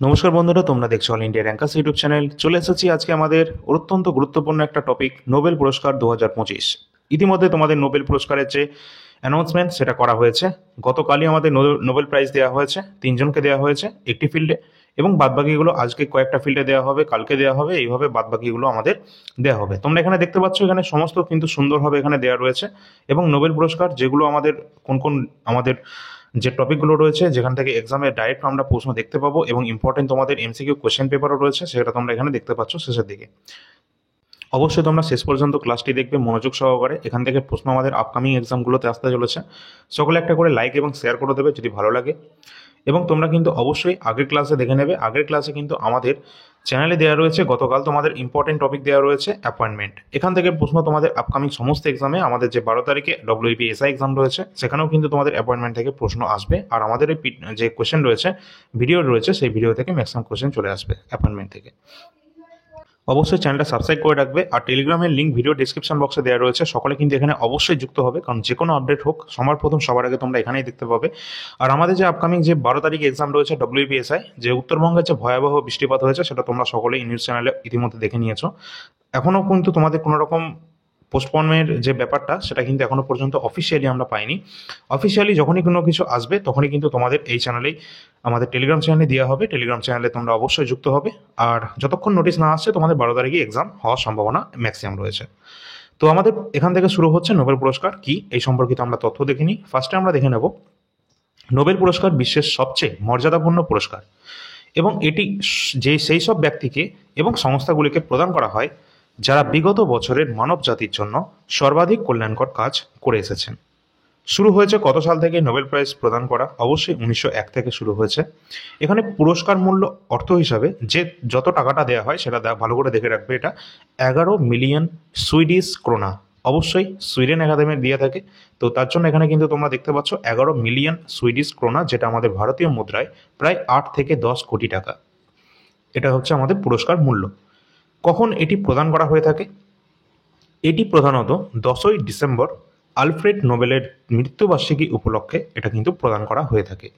নমস্কার বন্ধুরা, তোমরা দেখছো all India rankers YouTube channel. চলে এসেছি আজকে আমাদের অত্যন্ত গুরুত্বপূর্ণ একটা টপিক, নোবেল পুরস্কার 2025। ইতিমধ্যে তোমাদের নোবেল পুরস্কারের যে অ্যানাউন্সমেন্ট সেটা করা হয়েছে। গতকালই আমাদের নোবেল প্রাইজ দেওয়া হয়েছে, তিনজনকে দেওয়া হয়েছে একটি ফিল্ডে, এবং বাদবাকিগুলো আজকে কয়েকটা ফিল্ডে দেওয়া হবে, কালকে দেওয়া হবে, এইভাবে বাদবাকিগুলো আমাদের দেওয়া হবে। তোমরা এখানে দেখতে পাচ্ছ, এখানে সমস্ত কিন্তু সুন্দরভাবে এখানে দেওয়া রয়েছে। এবং নোবেল পুরস্কার যেগুলো আমাদের কোন কোন আমাদের যে টপিকগুলো রয়েছে, যেখান থেকে এক্সামে ডাইরেক্ট আমরা প্রশ্ন দেখতে পাবো, এবং ইম্পর্টেন্ট তোমাদের এমসিকিউ কোশ্চেন পেপারও রয়েছে, সেটা তোমরা এখানে দেখতে পাচ্ছ শেষের দিকে। অবশ্যই তোমরা শেষ পর্যন্ত ক্লাসটি দেখবে মনোযোগ সহকারে। এখান থেকে প্রশ্ন আমাদের আপকামিং এক্সামগুলোতে আসতে চলেছে। সকলে একটা করে লাইক এবং শেয়ার করে দেবে যদি ভালো লাগে। এবং তোমরা কিন্তু অবশ্যই আগের ক্লাসে দেখে নেবে। আগের ক্লাসে কিন্তু আমাদের চ্যানেলে দেওয়া রয়েছে, গতকাল তোমাদের ইম্পর্টেন্ট টপিক দেওয়া রয়েছে অ্যাপয়েন্টমেন্ট। এখান থেকে প্রশ্ন তোমাদের আপকামিং সমস্ত এক্সামে, আমাদের যে 12 তারিখে WBSI এক্সাম রয়েছে সেখানেও কিন্তু তোমাদের অ্যাপয়েন্টমেন্ট থেকে প্রশ্ন আসবে। আর আমাদের এই যে কোশ্চেন রয়েছে, ভিডিও রয়েছে, সেই ভিডিও থেকে ম্যাক্সিমাম কোশ্চেন চলে আসবে অ্যাপয়েন্টমেন্ট থেকে। অবশ্যই চ্যানেলটা সাবস্ক্রাইব করে রাখবে। আর টেলিগ্রামের লিঙ্ক ভিডিও ডিসক্রিপশন বক্সে দেওয়া রয়েছে, সকলে কিন্তু এখানে অবশ্যই যুক্ত হবে, কারণ যে কোনো আপডেট হোক সবার আগে তোমরা এখানেই দেখতে পাবে। আর আমাদের যে আপকামিং যে 12 তারিখে এক্সাম রয়েছে WBSI, যে উত্তরবঙ্গে যে ভয়াবহ বৃষ্টিপাত হয়েছে সেটা তোমরা সকলেই নিউজ চ্যানেলে ইতিমধ্যে দেখে নিয়েছো। এখনও কিন্তু তোমাদের কোনো রকম পোস্টপনের যে ব্যাপারটা, সেটা কিন্তু এখনো পর্যন্ত অফিসিয়ালি আমরা পাইনি। অফিসিয়ালি যখনই কোনো কিছু আসবে তখনই কিন্তু তোমাদের এই চ্যানেলেই, আমাদের টেলিগ্রাম চ্যানেলে দেওয়া হবে। টেলিগ্রাম চ্যানেলে তোমরা অবশ্যই যুক্ত হবে। আর যতক্ষণ নোটিশ না আসছে, তোমাদের 12 তারিখে এক্সাম হওয়ার সম্ভাবনা ম্যাক্সিমাম রয়েছে। তো আমাদের এখান থেকে শুরু হচ্ছে নোবেল পুরস্কার কি, এই সম্পর্কিত আমরা তথ্য দেখে নিই। ফার্স্টে আমরা দেখে নেব, নোবেল পুরস্কার বিশ্বের সবচেয়ে মর্যাদাপূর্ণ পুরস্কার, এবং এটি সেই সব ব্যক্তিকে এবং সংস্থাগুলিকে প্রদান করা হয় যারা বিগত বছরের মানব জাতির জন্য সর্বাধিক কল্যাণকর কাজ করে এসেছেন। শুরু হয়েছে কত সাল থেকে নোবেল প্রাইজ প্রদান করা? অবশ্যই 1901 থেকে শুরু হয়েছে। এখানে পুরস্কার মূল্য অর্থ হিসাবে যে যত টাকাটা দেওয়া হয় সেটা ভালো করে দেখে রাখবে, এটা 11 মিলিয়ন সুইডিশ ক্রোনা। অবশ্যই সুইডেন একাডেমি দিয়ে থাকে, তো তার জন্য এখানে কিন্তু তোমরা দেখতে পাচ্ছ 11 মিলিয়ন সুইডিশ ক্রোনা, যেটা আমাদের ভারতীয় মুদ্রায় প্রায় 8 থেকে 10 কোটি টাকা। এটা হচ্ছে আমাদের পুরস্কার মূল্য। কখন এটি প্রদান করা হয়ে থাকে? এটি প্রধানত 10ই ডিসেম্বর আলফ্রেড নোবেলের মৃত্যুবার্ষিকী উপলক্ষে এটা কিন্তু প্রদান করা হয়ে থাকে।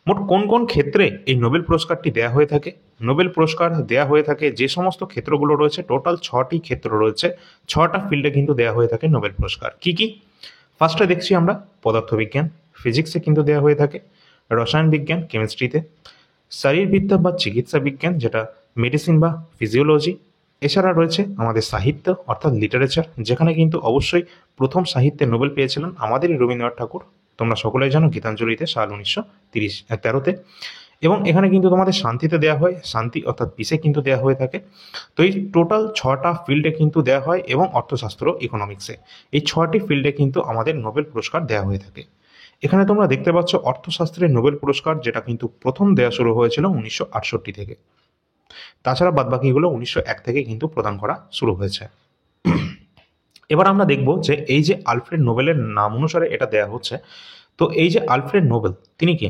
মোট কোন কোন ক্ষেত্রে এই নোবেল পুরস্কারটি দেয়া হয়ে থাকে? নোবেল পুরস্কার দেয়া হয়ে থাকে যে সমস্ত ক্ষেত্রগুলো রয়েছে, টোটাল 6টি ক্ষেত্র রয়েছে, 6টা ফিল্ডে কিন্তু দেয়া হয়ে থাকে নোবেল পুরস্কার। কি কি? ফার্স্টে দেখছি আমরা পদার্থবিজ্ঞান, ফিজিক্সে কিন্তু দেয়া হয়ে থাকে, রসায়ন বিজ্ঞান কেমিস্ট্রিতে, শারীরবিদ্যা বা চিকিৎসা বিজ্ঞান যেটা মেডিসিন বা ফিজিওলজি। এছাড়া রয়েছে আমাদের সাহিত্য অর্থাৎ লিটারেচার, যেখানে কিন্তু অবশ্যই প্রথম সাহিত্যে নোবেল পেয়েছিলেন আমাদেরই রবীন্দ্রনাথ ঠাকুর। তোমরা সকলেই জানো, গীতাঞ্জলিতে সাল 1913-তে। এবং এখানে কিন্তু তোমাদের শান্তিতে দেওয়া হয়, শান্তি অর্থাৎ পিসে কিন্তু দেওয়া হয়ে থাকে। তো এই টোটাল 6টা ফিল্ডে কিন্তু দেওয়া হয়, এবং অর্থশাস্ত্র, ইকোনমিক্সে, এই 6টি ফিল্ডে কিন্তু আমাদের নোবেল পুরস্কার দেওয়া হয়ে থাকে। এখানে তোমরা দেখতে পাচ্ছ অর্থশাস্ত্রের নোবেল পুরস্কার, যেটা কিন্তু প্রথম দেওয়া শুরু হয়েছিল 1968 থেকে। তাছাড়া বাদবাকিগুলো 1901 থেকে কিন্তু প্রদান করা শুরু হয়েছে। এবার আমরা দেখব যে এই যে আলফ্রেড নোবেলের নাম অনুসারে এটা দেয়া হচ্ছে। তো এই যে আলফ্রেড নোবেল, তিনি কে?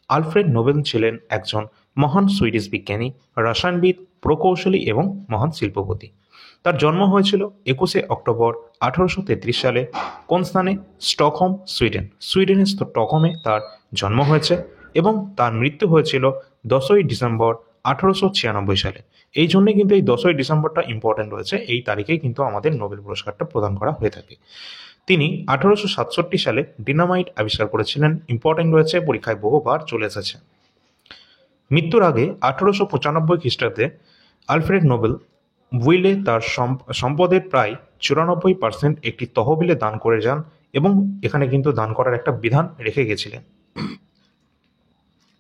আলফ্রেড নোবেল ছিলেন একজন মহান সুইডিশ বিজ্ঞানী, রসায়নবিদ, প্রকৌশলী এবং মহান শিল্পপতি। তার জন্ম হয়েছিল 21শে অক্টোবর 1833 সালে। কোন স্থানে? Stockholm, Sweden. সুইডেনের স্টকহোমে তার জন্ম হয়েছে, এবং তার মৃত্যু হয়েছিল 10ই ডিসেম্বর 1896 সালে। এই জন্যই কিন্তু এই 10ই ডিসেম্বরটা ইম্পর্টেন্ট রয়েছে, এই তারিখেই কিন্তু আমাদের নোবেল পুরস্কারটা প্রদান করা হয়ে থাকে। তিনি 1867 সালে ডিনামাইট আবিষ্কার করেছিলেন, ইম্পর্টেন্ট রয়েছে, পরীক্ষায় বহুবার চলে এসেছে। মৃত্যুর আগে 1895 খ্রিস্টাব্দে আলফ্রেড নোবেল উইলে তার সম্পদের প্রায় 94% একটি তহবিলে দান করে যান, এবং এখানে কিন্তু দান করার একটা বিধান রেখে গেছিলেন।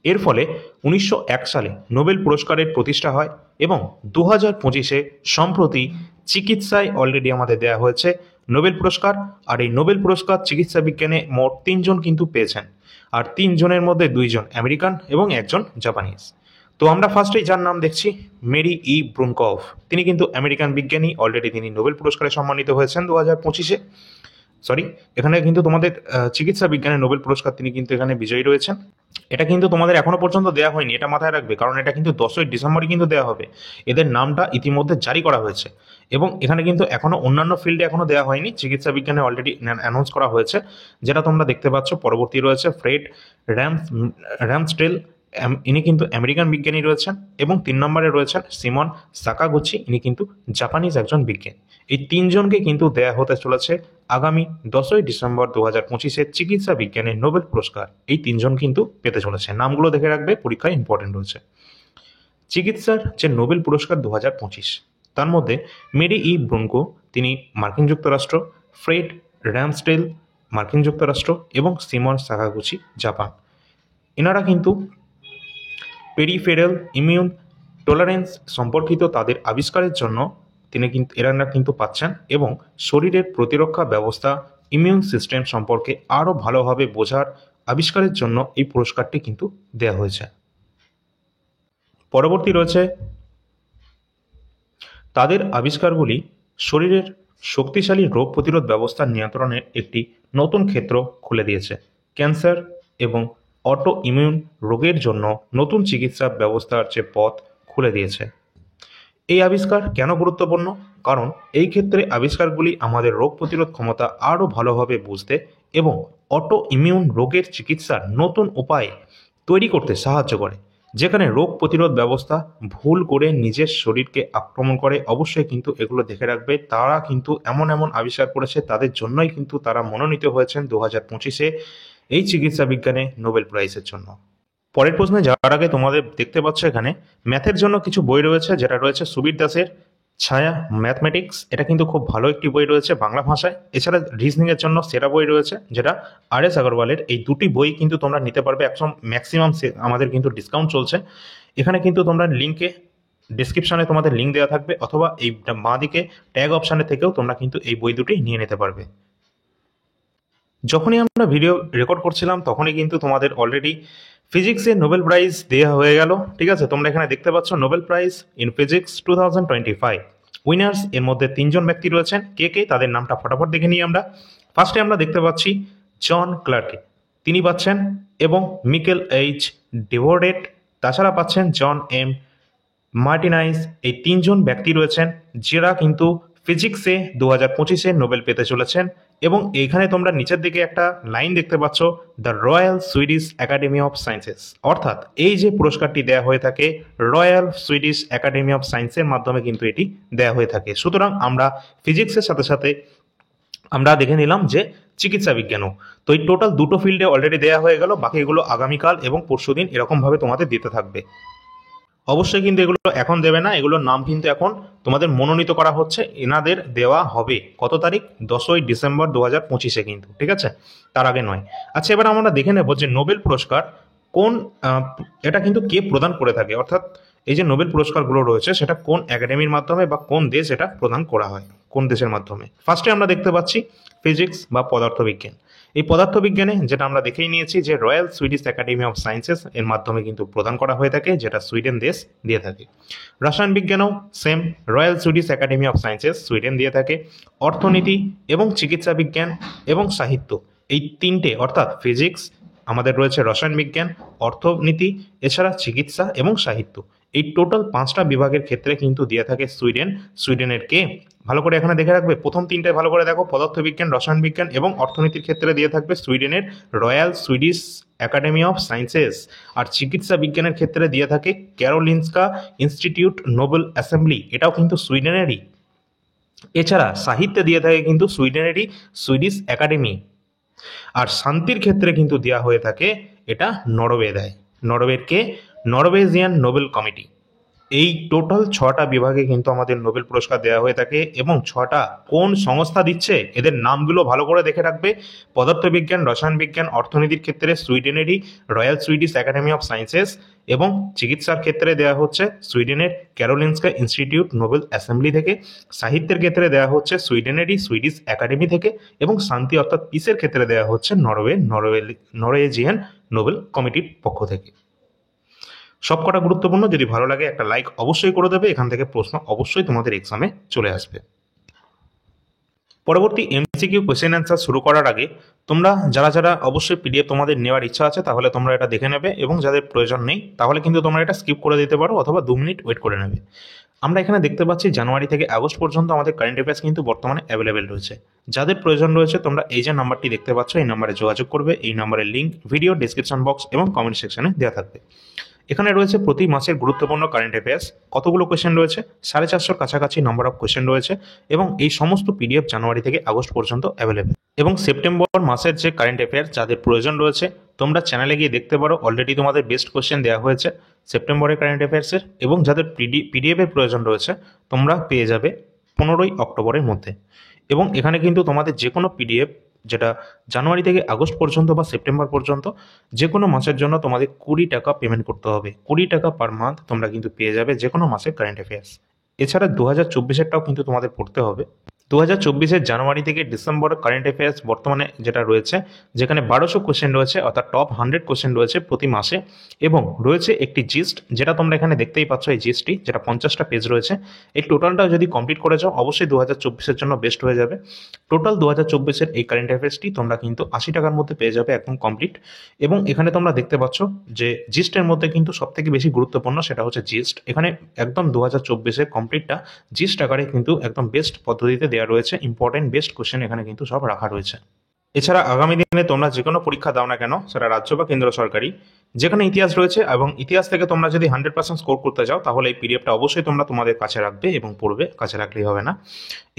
এর ফলে 1901 সালে নোবেল পুরস্কারের প্রতিষ্ঠা হয়, এবং 2025-এ সম্প্রতি চিকিৎসায় অলরেডি আমাদের দেওয়া হয়েছে নোবেল পুরস্কার। আর এই নোবেল পুরস্কার চিকিৎসা বিজ্ঞানে মোট 3জন কিন্তু পেয়েছেন, আর 3জনের মধ্যে 2জন আমেরিকান এবং 1জন জাপানিজ। তো আমরা ফার্স্টেই যার নাম দেখছি, মেরি ই ব্রুনকভ। তিনি কিন্তু আমেরিকান বিজ্ঞানী, অলরেডি তিনি নোবেল পুরস্কারে সম্মানিত হয়েছেন 2025-এ। সরি, এখানে কিন্তু তোমাদের চিকিৎসা বিজ্ঞানে নোবেল পুরস্কার তিনি কিন্তু এখানে বিজয়ী রয়েছেন। এটা কিন্তু তোমাদের এখনো পর্যন্ত দেওয়া হয়নি, এটা মাথায় রাখবে, কারণ এটা কিন্তু 10ই ডিসেম্বরই কিন্তু দেওয়া হবে। এদের নামটা ইতিমধ্যে জারি করা হয়েছে, এবং এখানে কিন্তু এখনো অন্যান্য ফিল্ডে এখনো দেওয়া হয়নি। চিকিৎসা বিজ্ঞানে অলরেডি অ্যানাউন্স করা হয়েছে, যেটা তোমরা দেখতে পাচ্ছ। পরবর্তী রয়েছে ফ্রেড র্যামস্টেল, ইনি কিন্তু আমেরিকান বিজ্ঞানী রয়েছেন, এবং 3 নম্বরে রয়েছেন সিমন সাকাগুচি, ইনি কিন্তু জাপানিজ একজন বিজ্ঞানী। এই তিনজনকে কিন্তু দেয়া হতে চলেছে আগামী 10ই ডিসেম্বর 2025 চিকিৎসা বিজ্ঞানে নোবেল পুরস্কার। এই তিনজন কিন্তু পেতে চলেছে। নামগুলো দেখে রাখবে, পরীক্ষায় ইম্পর্টেন্ট রয়েছে। চিকিৎসার যে নোবেল পুরস্কার 2025, তার মধ্যে মেরি ই ব্রুনকো, তিনি মার্কিন যুক্তরাষ্ট্র, ফ্রেড র্যামস্টেল মার্কিন যুক্তরাষ্ট্র, এবং সিমন সাকাগুচি জাপান। এনারা কিন্তু পেরিফেরাল ইমিউন টলারেন্স সম্পর্কিত তাদের আবিষ্কারের জন্য এনারা কিন্তু পাচ্ছেন, এবং শরীরের প্রতিরক্ষা ব্যবস্থা, ইমিউন সিস্টেম সম্পর্কে আরও ভালোভাবে বোঝার আবিষ্কারের জন্য এই পুরস্কারটি কিন্তু দেওয়া হয়েছে। পরবর্তী রয়েছে তাদের আবিষ্কারগুলি শরীরের শক্তিশালী রোগ প্রতিরোধ ব্যবস্থা নিয়ন্ত্রণের একটি নতুন ক্ষেত্র খুলে দিয়েছে। ক্যান্সার এবং অটো ইমিউন রোগের জন্য নতুন চিকিৎসা ব্যবস্থার যে পথ খুলে দিয়েছে। এই আবিষ্কার কেন গুরুত্বপূর্ণ? কারণ এই ক্ষেত্রে আবিষ্কারগুলি আমাদের রোগ প্রতিরোধ ক্ষমতা আরও ভালোভাবে বুঝতে এবং অটো ইমিউন রোগের চিকিৎসার নতুন উপায় তৈরি করতে সাহায্য করে। যেখানে রোগ প্রতিরোধ ব্যবস্থা ভুল করে নিজের শরীরকে আক্রমণ করে, অবশ্যই কিন্তু এগুলো দেখে রাখবে। তারা কিন্তু এমন এমন আবিষ্কার করেছে, তাদের জন্যই কিন্তু তারা মনোনীত হয়েছেন 2025 এই চিকিৎসা বিজ্ঞানে নোবেল প্রাইজের জন্য। পরের প্রশ্নে যাওয়ার আগে তোমাদের দেখতে পাচ্ছ এখানে ম্যাথের জন্য কিছু বই রয়েছে, যেটা রয়েছে সুবীর দাসের ছায়া ম্যাথমেটিক্স। এটা কিন্তু খুব ভালো একটি বই রয়েছে বাংলা ভাষায়। এছাড়া রিজনিংয়ের জন্য সেরা বই রয়েছে, যেটা RS আগরওয়ালের। এই দুটি বই কিন্তু তোমরা নিতে পারবে। একদম ম্যাক্সিমাম আমাদের কিন্তু ডিসকাউন্ট চলছে। এখানে কিন্তু তোমরা লিঙ্কে ডিসক্রিপশনে তোমাদের লিঙ্ক দেওয়া থাকবে, অথবা এই বাঁ দিকে ট্যাগ অপশানে থেকেও তোমরা কিন্তু এই বই দুটি নিয়ে নিতে পারবে। যখনই আমরা ভিডিও রেকর্ড করছিলাম তখনই কিন্তু তোমাদের অলরেডি ফিজিক্সে নোবেল প্রাইজ দেওয়া হয়ে গেল। ঠিক আছে, তোমরা এখানে দেখতে পাচ্ছ Nobel prize in physics 2025 winners. এর মধ্যে 3জন ব্যক্তি রয়েছেন। কে কে তাদের নামটা ফটাফট দেখে নিই আমরা। ফার্স্টে আমরা দেখতে পাচ্ছি জন ক্লার্কে, তিনি পাচ্ছেন, এবং মিকেল এইচ ডেভোরেট, তাছাড়া পাচ্ছেন জন এম মার্টিনাইজ। এই 3জন ব্যক্তি রয়েছেন যারা কিন্তু ফিজিক্সে 2025 নোবেল পেতে চলেছেন। এবং এইখানে তোমরা নিচের দিকে একটা লাইন দেখতে পাচ্ছ, the royal Swedish academy of sciences. অর্থাৎ এই যে পুরস্কারটি দেওয়া হয়ে থাকে রয়্যাল সুইডিশ একাডেমি অফ সায়েন্সের মাধ্যমে কিন্তু এটি দেওয়া হয়ে থাকে। সুতরাং আমরা ফিজিক্সের সাথে সাথে আমরা দেখে নিলাম যে চিকিৎসা বিজ্ঞানও। তো এই টোটাল দুটো ফিল্ডে অলরেডি দেওয়া হয়ে গেল, বাকি এগুলো আগামীকাল এবং পরশুদিন এরকমভাবে তোমাদের দিতে থাকবে। অবশ্যই কিন্তু এগুলো এখন দেবে না, এগুলোর নাম কিন্তু এখন তোমাদের মনোনীত করা হচ্ছে, এনাদের দেওয়া হবে কত তারিখ? 10ই ডিসেম্বর 2025 কিন্তু, ঠিক আছে, তার আগে নয়। আচ্ছা, এবার আমরা দেখে নেব যে নোবেল পুরস্কার কোন এটা কিন্তু কে প্রদান করে থাকে, অর্থাৎ এই যে নোবেল পুরস্কারগুলো রয়েছে সেটা কোন একাডেমির মাধ্যমে বা কোন দেশ এটা প্রদান করা হয়, কোন দেশের মাধ্যমে। ফার্স্টে আমরা দেখতে পাচ্ছি ফিজিক্স বা পদার্থবিজ্ঞান। এই পদার্থবিজ্ঞানে যেটা আমরা দেখেই নিয়েছি যে royal Swedish academy of sciences এর মাধ্যমে কিন্তু প্রদান করা হয়ে থাকে, যেটা সুইডেন দেশ দিয়ে থাকে। রসায়ন বিজ্ঞানও same, royal Swedish academy of sciences Sweden দিয়ে থাকে। অর্থনীতি এবং চিকিৎসা বিজ্ঞান এবং সাহিত্য, এই তিনটে অর্থাৎ ফিজিক্স, আমাদের রয়েছে রসায়ন বিজ্ঞান, অর্থনীতি, এছাড়া চিকিৎসা এবং সাহিত্য, এই টোটাল 5টা বিভাগের ক্ষেত্রে কিন্তু দিয়ে থাকে সুইডেন। সুইডেনের কে ভালো করে এখানে দেখে রাখবে, প্রথম 3টে ভালো করে দেখো, পদার্থবিজ্ঞান, রসায়ন বিজ্ঞান এবং অর্থনীতির ক্ষেত্রে দিয়ে থাকবে সুইডেনের royal Swedish academy of sciences. আর চিকিৎসা বিজ্ঞানের ক্ষেত্রে দিয়ে থাকে ক্যারোলিনস্কা ইনস্টিটিউট নোবেল অ্যাসেম্বলি, এটাও কিন্তু সুইডেনেরই। এছাড়া সাহিত্যে দিয়ে থাকে কিন্তু সুইডেনেরই সুইডিশ একাডেমি। আর শান্তির ক্ষেত্রে কিন্তু দেওয়া হয়ে থাকে, এটা নরওয়ে দেয়। নরওয়ের কে? Norwegian Nobel committee. এই টোটাল 6টা বিভাগে কিন্তু আমাদের নোবেল পুরস্কার দেওয়া হয়ে থাকে। এবং 6টা কোন সংস্থা দিচ্ছে এদের নামগুলো ভালো করে দেখে রাখবে। পদার্থবিজ্ঞান, রসায়ন বিজ্ঞান, অর্থনীতির ক্ষেত্রে সুইডেনেরই royal Swedish academy of sciences, এবং চিকিৎসার ক্ষেত্রে দেওয়া হচ্ছে সুইডেনের ক্যারোলিনস্কা ইনস্টিটিউট নোবেল অ্যাসেম্বলি থেকে। সাহিত্যের ক্ষেত্রে দেওয়া হচ্ছে সুইডেনেরই সুইডিশ একাডেমি থেকে। এবং শান্তি অর্থাৎ পিসের ক্ষেত্রে দেওয়া হচ্ছে নরওয়েজিয়ান নোবেল কমিটির পক্ষ থেকে। সবকটা গুরুত্বপূর্ণ। যদি ভালো লাগে একটা লাইক অবশ্যই করে দেবে। এখান থেকে প্রশ্ন অবশ্যই তোমাদের এক্সামে চলে আসবে। পরবর্তী এমসিকিউ কোয়েশ্চেন অ্যান্সার শুরু করার আগে তোমরা যারা অবশ্যই পিডিএফ তোমাদের নেওয়ার ইচ্ছা আছে তাহলে তোমরা এটা দেখে নেবে, এবং যাদের প্রয়োজন নেই তাহলে কিন্তু তোমরা এটা স্কিপ করে দিতে পারো অথবা 2 মিনিট ওয়েট করে নেবে। আমরা এখানে দেখতে পাচ্ছি জানুয়ারি থেকে আগস্ট পর্যন্ত আমাদের কারেন্ট অ্যাফেয়ার্স কিন্তু বর্তমানে অ্যাভেলেবেল রয়েছে। যাদের প্রয়োজন রয়েছে তোমরা এই যে নাম্বারটি দেখতে পাচ্ছ এই নাম্বারে যোগাযোগ করবে। এই নাম্বারের লিঙ্ক ভিডিও ডিসক্রিপশন বক্স এবং কমেন্ট সেকশনে দেওয়া থাকবে। এখানে রয়েছে প্রতি মাসের গুরুত্বপূর্ণ কারেন্ট অ্যাফেয়ার্স, কতগুলো কোয়েশ্চেন রয়েছে, 450 কাছাকাছি নাম্বার অফ কোয়েশ্চেন রয়েছে এবং এই সমস্ত পিডিএফ জানুয়ারি থেকে আগস্ট পর্যন্ত অ্যাভেলেবেল। এবং সেপ্টেম্বর মাসের যে কারেন্ট অ্যাফেয়ার্স যাদের প্রয়োজন রয়েছে তোমরা চ্যানেলে গিয়ে দেখতে পারো, অলরেডি তোমাদের বেস্ট কোয়েশ্চেন দেওয়া হয়েছে সেপ্টেম্বরের কারেন্ট অ্যাফেয়ার্সের। এবং যাদের পিডিএফ এর প্রয়োজন রয়েছে তোমরা পেয়ে যাবে 15ই অক্টোবরের মধ্যে। এবং এখানে কিন্তু তোমাদের যে কোনো পিডিএফ যেটা জানুয়ারি থেকে আগস্ট পর্যন্ত বা সেপ্টেম্বর পর্যন্ত যে কোনো মাসের জন্য তোমাদের 20 টাকা পেমেন্ট করতে হবে। 20 টাকা পার মান্থ তোমরা কিন্তু পেয়ে যাবে যে কোনো মাসের কারেন্ট অ্যাফেয়ার্স। এছাড়া 2024-এরটাও কিন্তু তোমাদের পড়তে হবে। 2024-এর জানুয়ারি থেকে ডিসেম্বর কারেন্ট অ্যাফেয়ার্স বর্তমানে যেটা রয়েছে, যেখানে 1200 কোশ্চেন রয়েছে, অর্থাৎ টপ 100 কোশ্চেন রয়েছে প্রতি মাসে। এবং রয়েছে একটি জিস্ট, যেটা তোমরা এখানে দেখতেই পাচ্ছ, এই জিস্টটি যেটা 50টা পেজ রয়েছে। এই টোটালটা যদি কমপ্লিট করে যাও অবশ্যই 2024-এর জন্য বেস্ট হয়ে যাবে। টোটাল 2024-এর এই কারেন্ট অ্যাফেয়ার্সটি তোমরা কিন্তু 80 টাকার মধ্যে পেয়ে যাবে একদম কমপ্লিট। এবং এখানে তোমরা দেখতে পাচ্ছ যে জিস্টের মধ্যে কিন্তু সবথেকে বেশি গুরুত্বপূর্ণ সেটা হচ্ছে জিস্ট। এখানে একদম 2024-এর কমপ্লিটটা জিস্ট আকারে কিন্তু একদম বেস্ট পদ্ধতিতে দেওয়া রয়েছে। ইম্পর্টেন্ট বেস্ট কোশ্চেন এখানে কিন্তু সব রাখা রয়েছে। এছাড়া আগামী দিনে তোমরা যে কোনো পরীক্ষা দাও না কেন, সেটা রাজ্য বা কেন্দ্র সরকারি, যেখানে ইতিহাস রয়েছে এবং ইতিহাস থেকে তোমরা যদি 100% স্কোর করতে চাও তাহলে এই পিডিএফটা অবশ্যই তোমরা তোমাদের কাছে রাখবে এবং পড়বে, কাছে রাখলেই হবে না।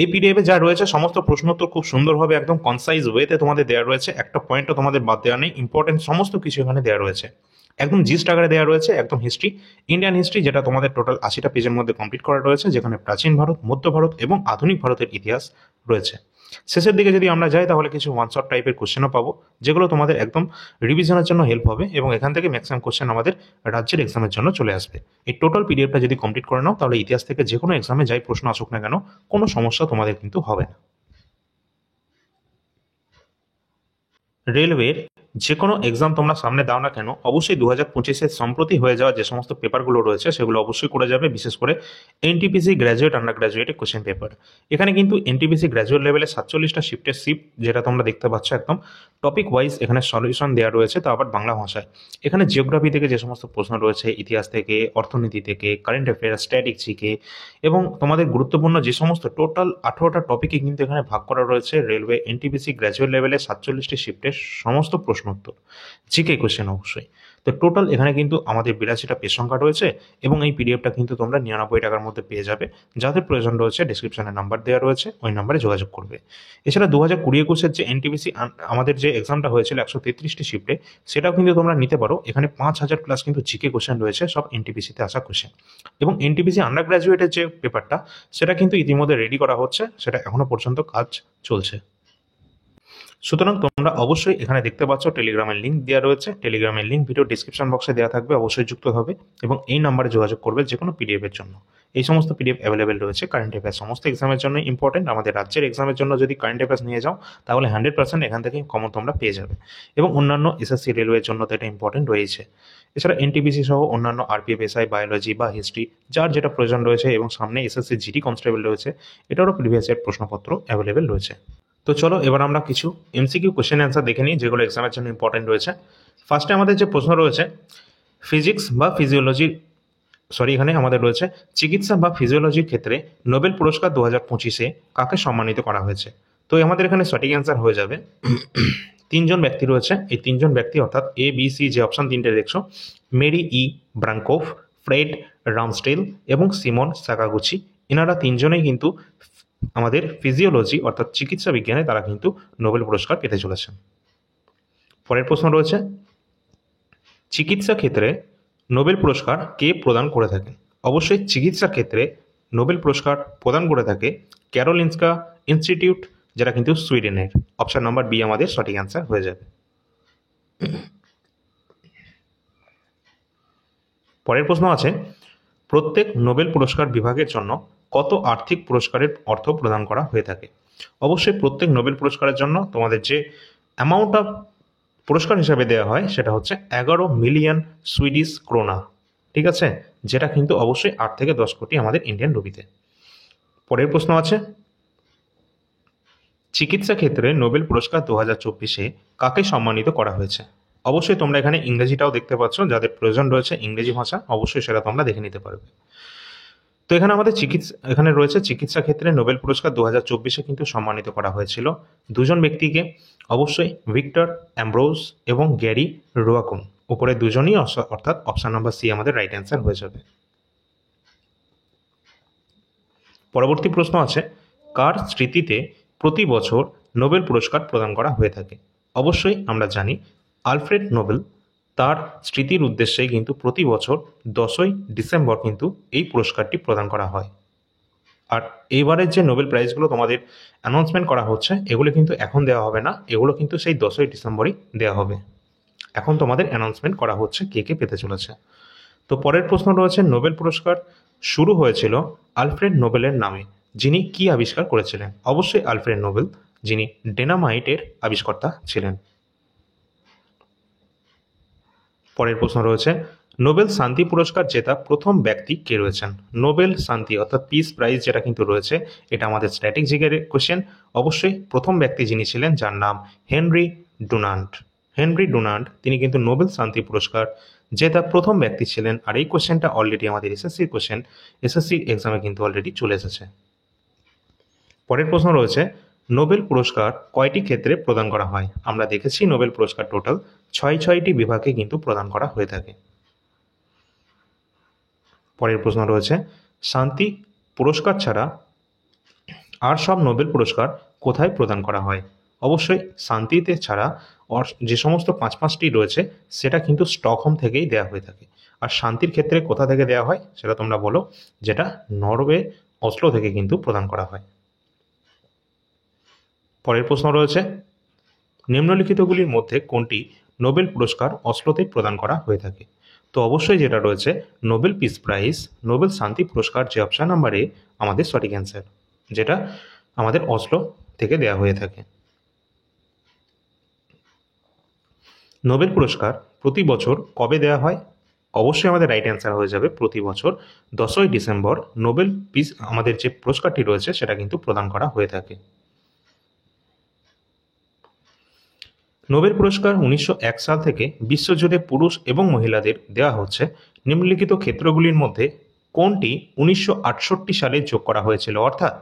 এই পিডিএফে যা রয়েছে সমস্ত প্রশ্নোত্তর খুব সুন্দরভাবে একদম কনসাইজ ওয়েতে তোমাদের দেওয়া রয়েছে, একটা পয়েন্টও তোমাদের বাদ দেওয়া নেই। ইম্পর্টেন্ট সমস্ত কিছু এখানে দেওয়া রয়েছে, একদম জিস্ট আকারে দেওয়া রয়েছে। একদম হিস্ট্রি, ইন্ডিয়ান হিস্ট্রি, যেটা তোমাদের টোটাল 80টা পেজের মধ্যে কমপ্লিট করা রয়েছে, যেখানে প্রাচীন ভারত, মধ্য ভারত এবং আধুনিক ভারতের ইতিহাস রয়েছে। শেষের দিকে যদি আমরা যাই তাহলে কিছু ওয়ান শট টাইপের কোশ্চেনও পাবো, যেগুলো তোমাদের একদম রিভিশনের জন্য হেল্প হবে এবং এখান থেকে ম্যাক্সিমাম কোশ্চেন আমাদের রাজ্যের এক্সামের জন্য চলে আসবে। এই টোটাল পিডিএফটা যদি কমপ্লিট করে নাও তাহলে ইতিহাস থেকে যে কোনো এক্সামে যাই প্রশ্ন আসুক না কেন কোনো সমস্যা তোমাদের কিন্তু হবে না। রেলওয়ের যে কোনো এক্সাম তোমরা সামনে দাও না কেন অবশ্যই 2025-এর সম্প্রতি হয়ে যাওয়া যে সমস্ত পেপারগুলো রয়েছে সেগুলো অবশ্যই করে যাবে, বিশেষ করে এনটিপিসি গ্র্যাজুয়েট, আন্ডার গ্র্যাজুয়েটের কোশ্চেন পেপার। এখানে কিন্তু এনটিপিসি গ্র্যাজুয়েট লেভেলে 47টা শিফটের শিফট, যেটা তোমরা দেখতে পাচ্ছ একদম টপিক ওয়াইজ এখানে সলিউশন দেওয়া রয়েছে, তা আবার বাংলা ভাষায়। এখানে জিওগ্রাফি থেকে যে সমস্ত প্রশ্ন রয়েছে, ইতিহাস থেকে, অর্থনীতি থেকে, কারেন্ট অ্যাফেয়ার্স, স্ট্যাটিস্টিকে এবং তোমাদের গুরুত্বপূর্ণ যে সমস্ত টোটাল 18টা টপিকে কিন্তু এখানে ভাগ করা রয়েছে রেলওয়ে এনটিপিসি গ্র্যাজুয়েট লেভেলে 47টি শিফটের সমস্ত প্রশ্নোত্তর, জিকে কোশ্চেন অবশ্যই। তো টোটাল এখানে কিন্তু আমাদের 82টা পেজ সংখ্যা রয়েছে এবং এই পিডিএফটা কিন্তু তোমরা 99 টাকার মধ্যে পেয়ে যাবে। যাদের প্রয়োজন রয়েছে ডিসক্রিপশনে নাম্বার দেওয়া রয়েছে, ওই নাম্বারে যোগাযোগ করবে। এছাড়া 2020-21-এর যে এনটিপিসি আমাদের যে এক্সামটা হয়েছিল 133টি শিফটে, সেটাও কিন্তু তোমরা নিতে পারো। এখানে 5000 প্লাস কিন্তু জিকে কোশ্চেন রয়েছে, সব এনটিপিসিতে আসা কোশ্চেন। এবং এনটিপিসি আন্ডার গ্র্যাজুয়েটের যে পেপারটা সেটা কিন্তু ইতিমধ্যে রেডি করা হচ্ছে, সেটা এখনো পর্যন্ত কাজ চলছে। সুতরাং তোমরা অবশ্যই এখানে দেখতে পাচ্ছ টেলিগ্রামের লিঙ্ক দেওয়া রয়েছে, টেলিগ্রামের লিঙ্ক ভিডিও ডিসক্রিপশন বক্সে দেওয়া থাকবে, অবশ্যই যুক্ত হবে এবং এই নাম্বারে যোগাযোগ করবে যে কোনো পিডিএফ এর জন্য। এই সমস্ত পিডিএফ অ্যাভেলেবেল রয়েছে কারেন্ট অ্যাফেয়ার্স সমস্ত এক্সামের জন্য ইম্পর্টেন্ট। আমাদের রাজ্যের এক্সামের জন্য যদি কারেন্ট অ্যাফেয়ার্স নিয়ে যাও তাহলে 100% এখান থেকে কমন তোমরা পেয়ে যাবে এবং অন্যান্য এসএসসি রেলওয়ের জন্য তো এটা ইম্পর্টেন্ট রয়েছে। এছাড়া এনটিপিসি সহ অন্যান্য আরপিএফ, এসআই, বায়োলজি বা হিস্ট্রি যার যেটা প্রয়োজন রয়েছে এবং সামনে এসএসসি জিডি কনস্টেবল রয়েছে, এটারও প্রিভিয়াস ইয়ার প্রশ্নপত্র অ্যাভেলেবেল রয়েছে। তো চলো এবার আমরা কিছু এমসিকিউ কোশ্চেন অ্যান্সার দেখে নিই যেগুলো এক্সামের জন্য ইম্পর্টেন্ট রয়েছে। ফার্স্টে আমাদের যে প্রশ্ন রয়েছে ফিজিক্স বা ফিজিওলজি, এখানে আমাদের রয়েছে চিকিৎসা বা ফিজিওলজির ক্ষেত্রে নোবেল পুরস্কার 2025-এ কাকে সম্মানিত করা হয়েছে। তো আমাদের এখানে সঠিক অ্যান্সার হয়ে যাবে 3জন ব্যক্তি রয়েছে। এই 3জন ব্যক্তি অর্থাৎ এ বি সি যে অপশন 3টে দেখছো, মেরি ই ব্রাঙ্কোভ, ফ্রেড রামস্টেল এবং সিমন সাকাগুচি, এনারা 3জনেই কিন্তু আমাদের ফিজিওলজি অর্থাৎ চিকিৎসা বিজ্ঞানে তারা কিন্তু নোবেল পুরস্কার পেতে চলেছেন। পরের প্রশ্ন রয়েছে চিকিৎসা ক্ষেত্রে নোবেল পুরস্কার কে প্রদান করে থাকেন। অবশ্যই চিকিৎসা ক্ষেত্রে নোবেল পুরস্কার প্রদান করে থাকে ক্যারোলিনস্কা ইনস্টিটিউট, যেটা কিন্তু সুইডেনের। অপশন নাম্বার বি আমাদের সঠিক অ্যান্সার হয়ে যাবে। পরের প্রশ্ন আছে প্রত্যেক নোবেল পুরস্কার বিভাগের জন্য কত আর্থিক পুরস্কারের অর্থ প্রদান করা হয়ে থাকে। অবশ্যই প্রত্যেক নোবেল পুরস্কারের জন্য তোমাদের যে অ্যামাউন্ট অফ পুরস্কার হিসাবে দেওয়া হয় সেটা হচ্ছে 11 মিলিয়ন সুইডিশ ক্রোনা, ঠিক আছে, যেটা কিন্তু অবশ্যই 8 থেকে 10 কোটি আমাদের ইন্ডিয়ান রুপিতে। পরের প্রশ্ন আছে চিকিৎসা ক্ষেত্রে নোবেল পুরস্কার 2024-এ কাকে সম্মানিত করা হয়েছে। অবশ্যই তোমরা এখানে ইংরেজিটাও দেখতে পাচ্ছ, যাদের প্রয়োজন রয়েছে ইংরেজি ভাষা অবশ্যই সেটা তোমরা দেখে নিতে পারবে। তো এখানে আমাদের এখানে রয়েছে চিকিৎসা ক্ষেত্রে নোবেল পুরস্কার 2024-এ কিন্তু সম্মানিত করা হয়েছিল 2জন ব্যক্তিকে, অবশ্যই ভিক্টর অ্যামব্রোস এবং গ্যারি রোয়াকুন। উপরে দুজনই, অর্থাৎ অপশন নাম্বার সি আমাদের রাইট অ্যান্সার হয়ে যাবে। পরবর্তী প্রশ্ন আছে, কার স্মৃতিতে প্রতি বছর নোবেল পুরস্কার প্রদান করা হয়ে থাকে? অবশ্যই আমরা জানি আলফ্রেড নোবেল, তার স্মৃতির উদ্দেশ্যে কিন্তু প্রতি বছর 10ই ডিসেম্বর কিন্তু এই পুরস্কারটি প্রদান করা হয়। আর এইবারের যে নোবেল প্রাইজগুলো তোমাদের অ্যানাউন্সমেন্ট করা হচ্ছে, এগুলো কিন্তু এখন দেওয়া হবে না, এগুলো কিন্তু সেই 10ই ডিসেম্বরই দেওয়া হবে। এখন তোমাদের অ্যানাউন্সমেন্ট করা হচ্ছে কে কে পেতে চলেছে। তো পরের প্রশ্ন রয়েছে, নোবেল পুরস্কার শুরু হয়েছিল আলফ্রেড নোবেলের নামে, যিনি কি আবিষ্কার করেছিলেন? অবশ্যই আলফ্রেড নোবেল, যিনি ডেনামাইটের আবিষ্কর্তা ছিলেন। পরের প্রশ্ন রয়েছে, নোবেল শান্তি পুরস্কার জেতা প্রথম ব্যক্তি কে রয়েছেন? নোবেল শান্তি অর্থাৎ পিস প্রাইজ যেটা কিন্তু রয়েছে, এটা আমাদের স্ট্যাটিক জিকের কোশ্চেন। অবশ্যই প্রথম ব্যক্তি যিনি ছিলেন, যার নাম হেনরি ডুনান্ট। হেনরি ডুনান্ট তিনি কিন্তু নোবেল শান্তি পুরস্কার জেতা প্রথম ব্যক্তি ছিলেন। আর এই কোশ্চেনটা অলরেডি আমাদের এসএসসির কোশ্চেন, এসএসসি এক্সামে কিন্তু অলরেডি চলে এসেছে। পরের প্রশ্ন রয়েছে, নোবেল পুরস্কার কয়টি ক্ষেত্রে প্রদান করা হয়? আমরা দেখেছি নোবেল পুরস্কার টোটাল 6টি বিভাগে কিন্তু প্রদান করা হয়ে থাকে। পরের প্রশ্ন রয়েছে, শান্তি পুরস্কার ছাড়া আর সব নোবেল পুরস্কার কোথায় প্রদান করা হয়? অবশ্যই শান্তিতে ছাড়া যে সমস্ত পাঁচটি রয়েছে, সেটা কিন্তু স্টকহোম থেকেই দেওয়া হয়ে থাকে। আর শান্তির ক্ষেত্রে কোথা থেকে দেওয়া হয় সেটা তোমরা বলো, যেটা নরওয়ে অসলো থেকে কিন্তু প্রদান করা হয়। পরের প্রশ্ন রয়েছে, নিম্নলিখিতগুলির মধ্যে কোনটি নোবেল পুরস্কার অসলোতে প্রদান করা হয়ে থাকে? তো অবশ্যই যেটা রয়েছে নোবেল পিস প্রাইজ, নোবেল শান্তি পুরস্কার, যে অপশন নাম্বার এ আমাদের সঠিক অ্যান্সার, যেটা আমাদের অসলো থেকে দেওয়া হয়ে থাকে। নোবেল পুরস্কার প্রতি বছর কবে দেওয়া হয়? অবশ্যই আমাদের রাইট অ্যান্সার হয়ে যাবে প্রতি বছর 10ই ডিসেম্বর নোবেল পিস আমাদের যে পুরস্কারটি রয়েছে সেটা কিন্তু প্রদান করা হয়ে থাকে। নোবেল পুরস্কার 1901 সাল থেকে বিশ্বজুড়ে পুরুষ এবং মহিলাদের দেওয়া হচ্ছে। নিম্নলিখিত ক্ষেত্রগুলির মধ্যে কোনটি 1968 সালে যোগ করা হয়েছিল? অর্থাৎ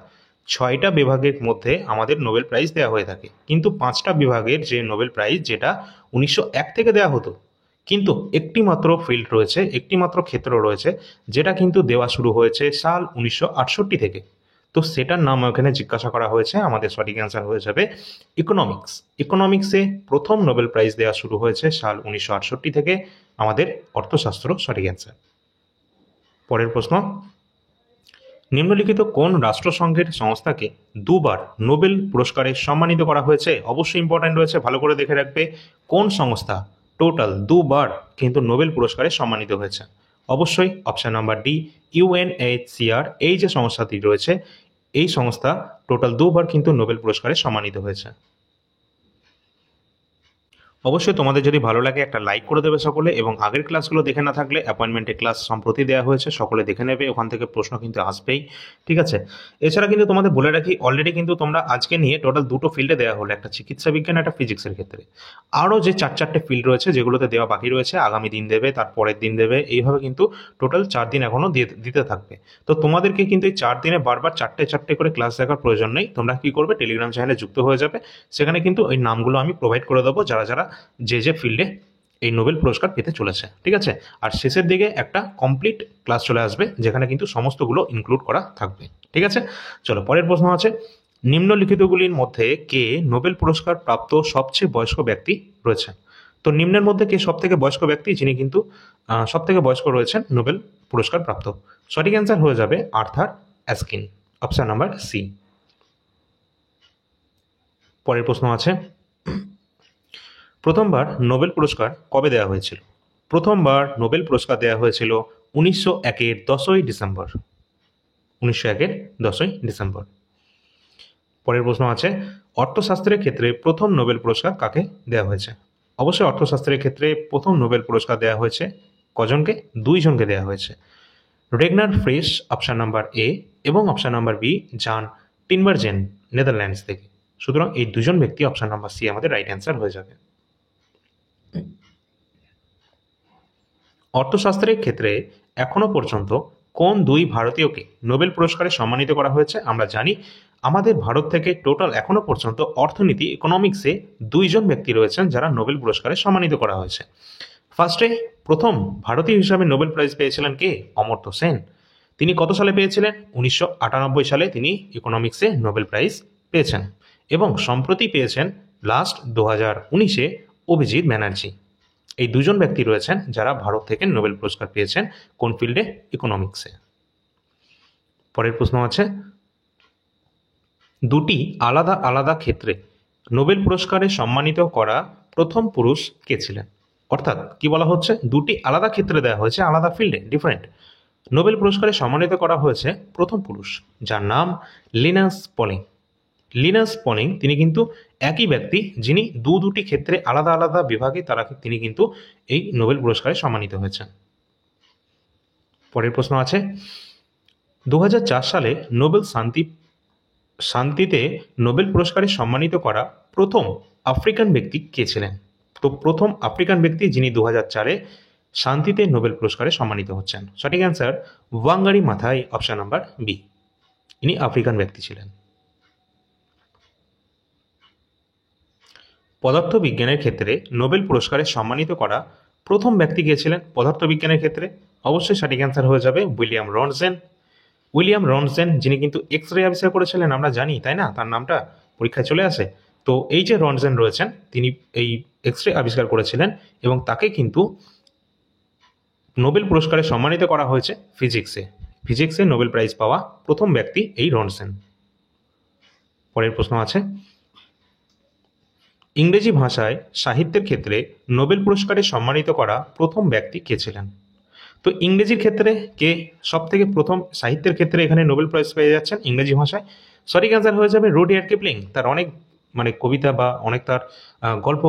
6টা বিভাগের মধ্যে আমাদের নোবেল প্রাইজ দেওয়া হয়ে থাকে, কিন্তু 5টা বিভাগের যে নোবেল প্রাইজ যেটা 1901 থেকে দেওয়া হতো, কিন্তু একটি মাত্র ফিল্ড রয়েছে, একটি মাত্র ক্ষেত্র রয়েছে যেটা কিন্তু দেওয়া শুরু হয়েছে সাল 1968 থেকে। তো সেটার নাম এখানে জিজ্ঞাসা করা হয়েছে, আমাদের সঠিক অ্যান্সার হয়ে যাবে ইকোনমিক্স। ইকোনমিক্সে প্রথম নোবেল প্রাইজ দেওয়া শুরু হয়েছে সাল 1968 থেকে, আমাদের অর্থশাস্ত্র সঠিক অ্যান্সার। পরের প্রশ্ন, নিম্নলিখিত কোন রাষ্ট্রসংঘের সংস্থাকে দুবার নোবেল পুরস্কারে সম্মানিত করা হয়েছে? অবশ্যই ইম্পর্টেন্ট রয়েছে, ভালো করে দেখে রাখবে কোন সংস্থা টোটাল দুবার কিন্তু নোবেল পুরস্কারে সম্মানিত হয়েছে। অবশ্যই অপশন নাম্বার ডি, ইউএনএইচসিআর, এই যে সংস্থাটি রয়েছে, এই সংস্থা টোটাল দুবার কিন্তু নোবেল পুরস্কারে সম্মানিত হয়েছে। অবশ্যই তোমাদের যদি ভালো লাগে একটা লাইক করে দেবে সকলে, এবং আগের ক্লাসগুলো দেখে না থাকলে অ্যাপয়েন্টমেন্টে ক্লাস সম্প্রতি দেওয়া হয়েছে, সকলে দেখে নেবে, ওখান থেকে প্রশ্ন কিন্তু আসবেই, ঠিক আছে। এছাড়া কিন্তু তোমাদের বলে রাখি, অলরেডি কিন্তু তোমরা আজকে নিয়ে টোটাল দুটো ফিল্ডে দেওয়া হলো, একটা চিকিৎসা বিজ্ঞান, একটা ফিজিক্সের ক্ষেত্রে। আরও যে 4-4টে ফিল্ড রয়েছে যেগুলোতে দেওয়া বাকি রয়েছে, আগামী দিন দেবে, তার পরের দিন দেবে, এইভাবে কিন্তু টোটাল 4 দিন এখনও দিতে থাকবে। তো তোমাদেরকে কিন্তু এই 4 দিনে বারবার 4টে করে ক্লাস দেখার প্রয়োজন নেই। তোমরা কি করবে, টেলিগ্রাম চ্যানেলে যুক্ত হয়ে যাবে, সেখানে কিন্তু ওই নামগুলো আমি প্রোভাইড করে দেবো যারা যারা যে ফিল্ডে এই নোবেল পুরস্কার পেতে চলেছে, ঠিক আছে। আর শেষের দিকে একটা কমপ্লিট ক্লাস চলে আসবে যেখানে কিন্তু সমস্তগুলো ইনক্লুড করা থাকবে, ঠিক আছে। চলো, পরের প্রশ্ন আছে, নিম্নলিখিতগুলির মধ্যে কে নোবেল পুরস্কার প্রাপ্ত সবচেয়ে বয়স্ক ব্যক্তি রয়েছে? তো নিম্নের মধ্যে কে সব থেকে বয়স্ক ব্যক্তি যিনি কিন্তু সব থেকে বয়স্ক রয়েছেন নোবেল পুরস্কার প্রাপ্ত? সঠিক অ্যান্সার হয়ে যাবে আর্থার অ্যাশকিন, অপশন নাম্বার সি। পরের প্রশ্ন আছে, প্রথমবার নোবেল পুরস্কার কবে দেওয়া হয়েছিল? প্রথমবার নোবেল পুরস্কার দেওয়া হয়েছিল 1901-এর 10ই ডিসেম্বর। 1901-এর 10ই ডিসেম্বর। পরের প্রশ্ন আছে, অর্থশাস্ত্রের ক্ষেত্রে প্রথম নোবেল পুরস্কার কাকে দেওয়া হয়েছে? অবশ্যই অর্থশাস্ত্রের ক্ষেত্রে প্রথম নোবেল পুরস্কার দেওয়া হয়েছে কজনকে? 2 জনকে দেওয়া হয়েছে, রেগনার ফ্রেশ অপশন নাম্বার এ এবং অপশন নাম্বার বি জান টিনবার্জেন নেদারল্যান্ডস থেকে। সুতরাং এই 2জন ব্যক্তি, অপশন নাম্বার সি আমাদের রাইট অ্যান্সার হয়ে যাবে। অর্থশাস্ত্রের ক্ষেত্রে এখনো পর্যন্ত কোন 2 ভারতীয়কে নোবেল পুরস্কারে সম্মানিত করা হয়েছে? আমরা জানি আমাদের ভারত থেকে টোটাল এখনো পর্যন্ত অর্থনীতি, ইকোনমিক্সে 2 জন ব্যক্তি রয়েছেন যারা নোবেল পুরস্কারে সম্মানিত করা হয়েছে। ফার্স্টে প্রথম ভারতীয় হিসাবে নোবেল প্রাইজ পেয়েছিলেন কে? অমর্ত্য সেন। তিনি কত সালে পেয়েছিলেন? 1998 সালে তিনি ইকোনমিক্সে নোবেল প্রাইজ পেয়েছেন। এবং সম্প্রতি পেয়েছেন লাস্ট 2019-এ অভিজিৎ ব্যানার্জি। এই দুজন ব্যক্তি রয়েছেন যারা ভারত থেকে নোবেল পুরস্কার পেয়েছেন। কোন ফিল্ডে? ইকোনমিক্সে। পরের প্রশ্ন আছে, দুটি আলাদা আলাদা ক্ষেত্রে নোবেল পুরস্কারে সম্মানিত করা প্রথম পুরুষ কে ছিলেন? অর্থাৎ কি বলা হচ্ছে, দুটি আলাদা ক্ষেত্রে দেওয়া হয়েছে, আলাদা ফিল্ডে, ডিফারেন্ট। নোবেল পুরস্কারে সম্মানিত করা হয়েছে প্রথম পুরুষ, যার নাম লিনাস পলিং। লিনাস পলিং তিনি কিন্তু একই ব্যক্তি যিনি দুটি ক্ষেত্রে আলাদা আলাদা বিভাগে তিনি কিন্তু এই নোবেল পুরস্কারে সম্মানিত হয়েছেন। পরের প্রশ্ন আছে, 2004 সালে নোবেল শান্তিতে নোবেল পুরস্কারে সম্মানিত করা প্রথম আফ্রিকান ব্যক্তি কে ছিলেন? তো প্রথম আফ্রিকান ব্যক্তি যিনি 2004-এ শান্তিতে নোবেল পুরস্কারে সম্মানিত হচ্ছেন, সঠিক অ্যান্সার ওয়াঙ্গারি মাথাই, অপশন নাম্বার বি। ইনি আফ্রিকান ব্যক্তি ছিলেন। পদার্থবিজ্ঞানের ক্ষেত্রে নোবেল পুরস্কারে সম্মানিত করা প্রথম ব্যক্তি কে ছিলেন? পদার্থবিজ্ঞানের ক্ষেত্রে অবশ্যই সঠিক অ্যান্সার হয়ে যাবে উইলিয়াম রনসেন। উইলিয়াম রনসেন যিনি কিন্তু এক্স রে আবিষ্কার করেছিলেন, আমরা জানি তাই না, তার নামটা পরীক্ষায় চলে আসে। তো এই যে রনসেন রয়েছেন তিনি এই এক্স রে আবিষ্কার করেছিলেন এবং তাকে কিন্তু নোবেল পুরস্কারে সম্মানিত করা হয়েছে ফিজিক্সে নোবেল প্রাইজ পাওয়া প্রথম ব্যক্তি এই রনসেন। পরের প্রশ্ন আছে, ইংরেজি ভাষায় সাহিত্যের ক্ষেত্রে নোবেল পুরস্কারে সম্মানিত করা প্রথম ব্যক্তি কে ছিলেন? তো ইংরেজির ক্ষেত্রে কে সব থেকে প্রথম সাহিত্যের ক্ষেত্রে এখানে নোবেল প্রাইজ পেয়ে যাচ্ছেন ইংরেজি ভাষায়? সঠিক অ্যান্সার হয়ে যাবে রুডিয়ার্ড কিপলিং। তার অনেক কবিতা বা অনেক তার গল্প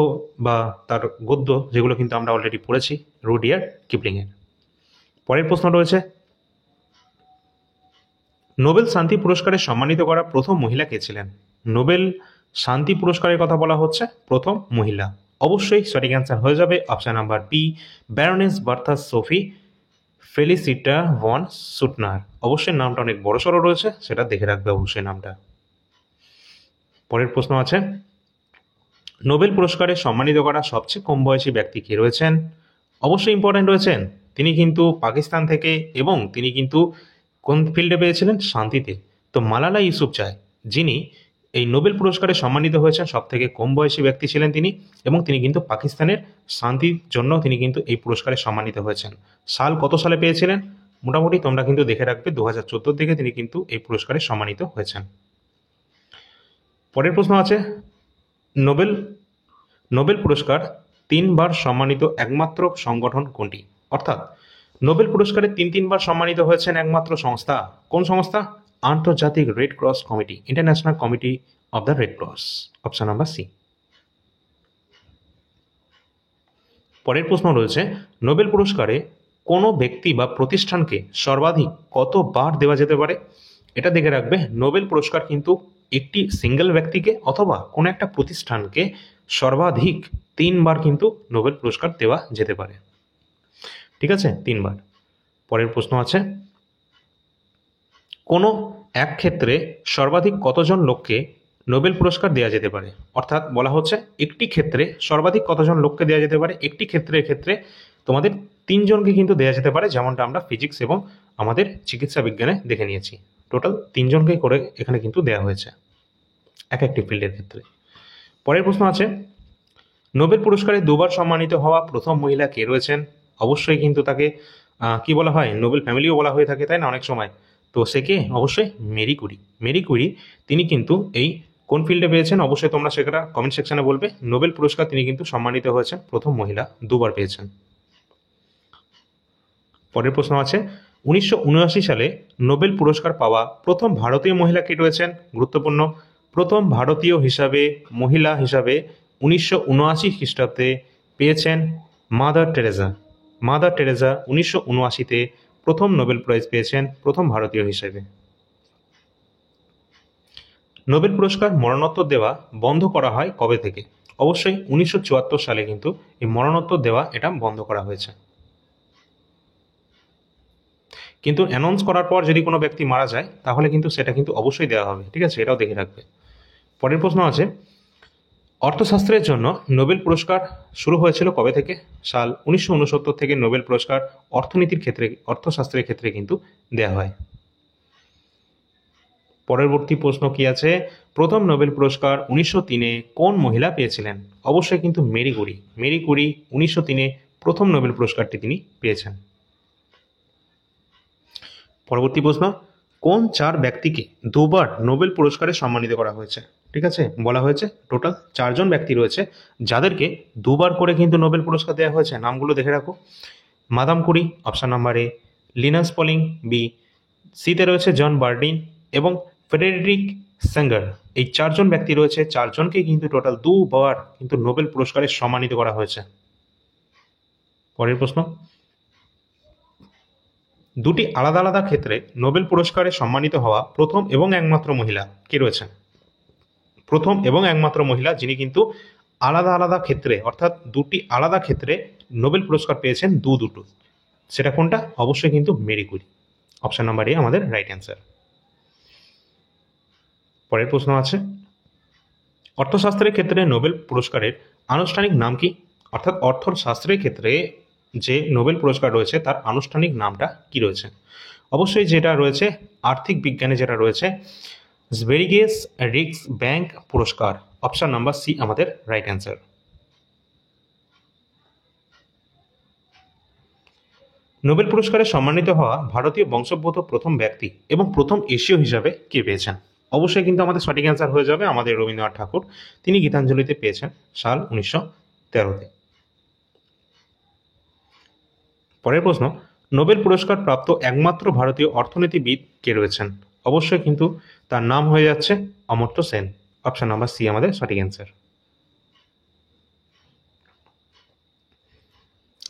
বা তার গদ্য যেগুলো কিন্তু আমরা অলরেডি পড়েছি রুডিয়ার্ড কিপলিংয়ের। পরের প্রশ্ন রয়েছে, নোবেল শান্তি পুরস্কারে সম্মানিত করা প্রথম মহিলা কে ছিলেন? নোবেল শান্তি পুরস্কারের কথা বলা হচ্ছে, প্রথম মহিলা। অবশ্যই সঠিক অ্যান্সার হয়ে যাবে option number B, baroness Bertha Sophie Felicita von Suttner. অবশ্যই নামটা অনেক বড়সড় রয়েছে, সেটা দেখে রাখবে অবশ্যই নামটা। পরের প্রশ্ন আছে, নোবেল পুরস্কারে সম্মানিত করা সবচেয়ে কম বয়সী ব্যক্তি কে রয়েছেন? অবশ্যই ইম্পর্টেন্ট রয়েছেন, তিনি কিন্তু পাকিস্তান থেকে এবং তিনি কিন্তু কোন ফিল্ডে পেয়েছিলেন? শান্তিতে। তো মালালা ইউসুফজাই যিনি এই নোবেল পুরস্কারে সম্মানিত হয়েছেন সব থেকে কম বয়সী ব্যক্তি ছিলেন তিনি, এবং তিনি কিন্তু পাকিস্তানের শান্তির জন্য তিনি কিন্তু এই পুরস্কারে সম্মানিত হয়েছেন। সাল কত সালে পেয়েছিলেন? মোটামুটি তোমরা কিন্তু দেখে রাখবে 2014 থেকে তিনি কিন্তু এই পুরস্কারে সম্মানিত হয়েছেন। পরের প্রশ্ন আছে, নোবেল পুরস্কার 3বার সম্মানিত একমাত্র সংগঠন কোনটি? অর্থাৎ নোবেল পুরস্কারে 3বার সম্মানিত হয়েছেন একমাত্র সংস্থা, কোন সংস্থা? আন্তর্জাতিক Red Cross committee, international committee of the Red Cross, option number C. পরের প্রশ্ন রয়েছে, নোবেল পুরস্কারে কোনো ব্যক্তি বা প্রতিষ্ঠানকে সর্বাধিক কতবার দেওয়া যেতে পারে? এটা দেখে রাখবে, নোবেল পুরস্কার কিন্তু একটি সিঙ্গেল ব্যক্তিকে অথবা কোনো একটা প্রতিষ্ঠানকে সর্বাধিক 3বার কিন্তু নোবেল পুরস্কার দেওয়া যেতে পারে। ঠিক আছে, 3বার। পরের প্রশ্ন আছে, কোনো এক ক্ষেত্রে সর্বাধিক কতজন লোককে নোবেল পুরস্কার দেওয়া যেতে পারে? অর্থাৎ বলা হচ্ছে একটি ক্ষেত্রে সর্বাধিক কতজন লোককে দেওয়া যেতে পারে? একটি ক্ষেত্রে তোমাদের 3জনকে কিন্তু দেওয়া যেতে পারে, যেমনটা আমরা ফিজিক্স এবং আমাদের চিকিৎসা বিজ্ঞানে দেখে নিয়েছি। টোটাল 3জনকে করে এখানে কিন্তু দেওয়া হয়েছে এক একটি ফিল্ডের ক্ষেত্রে। পরের প্রশ্ন আছে, নোবেল পুরস্কারে 2বার সম্মানিত হওয়া প্রথম মহিলা কে রয়েছেন? অবশ্যই কিন্তু তাকে কি বলা হয়, নোবেল ফ্যামিলিও বলা হয়ে থাকে তাই না অনেক সময়। তো সে কে? অবশ্যই মেরি কুরি। তিনি কিন্তু এই কোন ফিল্ডে পেয়েছেন? অবশ্যই তোমরা সেটা কমেন্ট সেকশনে বলবে। নোবেল পুরস্কার তিনি কিন্তু সম্মানিত হয়েছেন প্রথম মহিলা, 2বার পেয়েছেন। পরের প্রশ্ন আছে, 1979 সালে নোবেল পুরস্কার পাওয়া প্রথম ভারতীয় মহিলা কে রয়েছেন? গুরুত্বপূর্ণ, প্রথম ভারতীয় মহিলা হিসাবে 1979 খ্রিস্টাব্দে পেয়েছেন মাদার টেরেসা। 1979-তে প্রথম নোবেল প্রাইজ পেয়েছেন প্রথম ভারতীয় হিসেবে। নোবেল পুরস্কার মরণোত্তর দেওয়া বন্ধ করা হয় কবে থেকে? অবশ্যই 1974 সালে কিন্তু এই মরণোত্তর দেওয়া এটা বন্ধ করা হয়েছে। কিন্তু অ্যানাউন্স করার পর যদি কোনো ব্যক্তি মারা যায় তাহলে কিন্তু সেটা কিন্তু অবশ্যই দেওয়া হবে, ঠিক আছে, এটাও দেখে রাখবে। পরের প্রশ্ন আছে, অর্থশাস্ত্রের জন্য নোবেল পুরস্কার শুরু হয়েছিল কবে থেকে? সাল 1969 থেকে নোবেল পুরস্কার অর্থনীতির ক্ষেত্রে, অর্থশাস্ত্রের ক্ষেত্রে কিন্তু দেয়া হয়। পরবর্তী প্রশ্ন কি আছে? প্রথম নোবেল পুরস্কার 1903-এ কোন মহিলা পেয়েছিলেন? অবশ্যই কিন্তু মেরি কুরি। মেরি কুরি 1903-এ প্রথম নোবেল পুরস্কারটি তিনি পেয়েছেন। পরবর্তী প্রশ্ন, কোন 4 ব্যক্তিকে দুবার নোবেল পুরস্কারে সম্মানিত করা হয়েছে? ঠিক আছে, বলা হয়েছে টোটাল 4 জন ব্যক্তি রয়েছে যাদেরকে দুবার করে কিন্তু নোবেল পুরস্কার দেওয়া হয়েছে। নামগুলো দেখে রাখো। Madame Curie option number A, Linus Pauling B, সিতে রয়েছে জন বার্ডিন এবং ফ্রেডরিক স্যাঙ্গার। এই 4 জন ব্যক্তি রয়েছে, 4 জনকে কিন্তু টোটাল দুবার কিন্তু নোবেল পুরস্কারে সম্মানিত করা হয়েছে। পরের প্রশ্ন, দুটি আলাদা আলাদা ক্ষেত্রে নোবেল পুরস্কারে সম্মানিত হওয়া প্রথম এবং একমাত্র মহিলা কে রয়েছে? প্রথম এবং একমাত্র মহিলা যিনি কিন্তু আলাদা আলাদা ক্ষেত্রে, অর্থাৎ দুটি আলাদা ক্ষেত্রে নোবেল পুরস্কার পেয়েছেন দুটো, সেটা কোনটা? অবশ্যই কিন্তু Marie Curie. Option number A আমাদের রাইট অ্যান্সার। পরের প্রশ্ন আছে, অর্থশাস্ত্রের ক্ষেত্রে নোবেল পুরস্কারের আনুষ্ঠানিক নাম কি? অর্থাৎ অর্থশাস্ত্রের ক্ষেত্রে যে নোবেল পুরস্কার রয়েছে তার আনুষ্ঠানিক নামটা কি রয়েছে? অবশ্যই যেটা রয়েছে আর্থিক বিজ্ঞানে যেটা রয়েছে জভেরিগেস রিক্স ব্যাংক পুরস্কার। অপশন নাম্বার সি আমাদের রাইট অ্যান্সার। নোবেল পুরস্কারে সম্মানিত হওয়া ভারতীয় বংশোদ্ভূত প্রথম ব্যক্তি এবং প্রথম এশীয় হিসাবে কে পেয়েছেন? অবশ্যই কিন্তু আমাদের সঠিক অ্যান্সার হয়ে যাবে আমাদের রবীন্দ্রনাথ ঠাকুর। তিনি গীতাঞ্জলিতে পেয়েছেন সাল 1913-তে। পরের প্রশ্ন, নোবেল পুরস্কার প্রাপ্ত একমাত্র ভারতীয় অর্থনীতিবিদ কে রয়েছেন? অবশ্যই কিন্তু তার নাম হয়ে যাচ্ছে Amartya Sen. Option number C আমাদের সঠিক অ্যান্সার।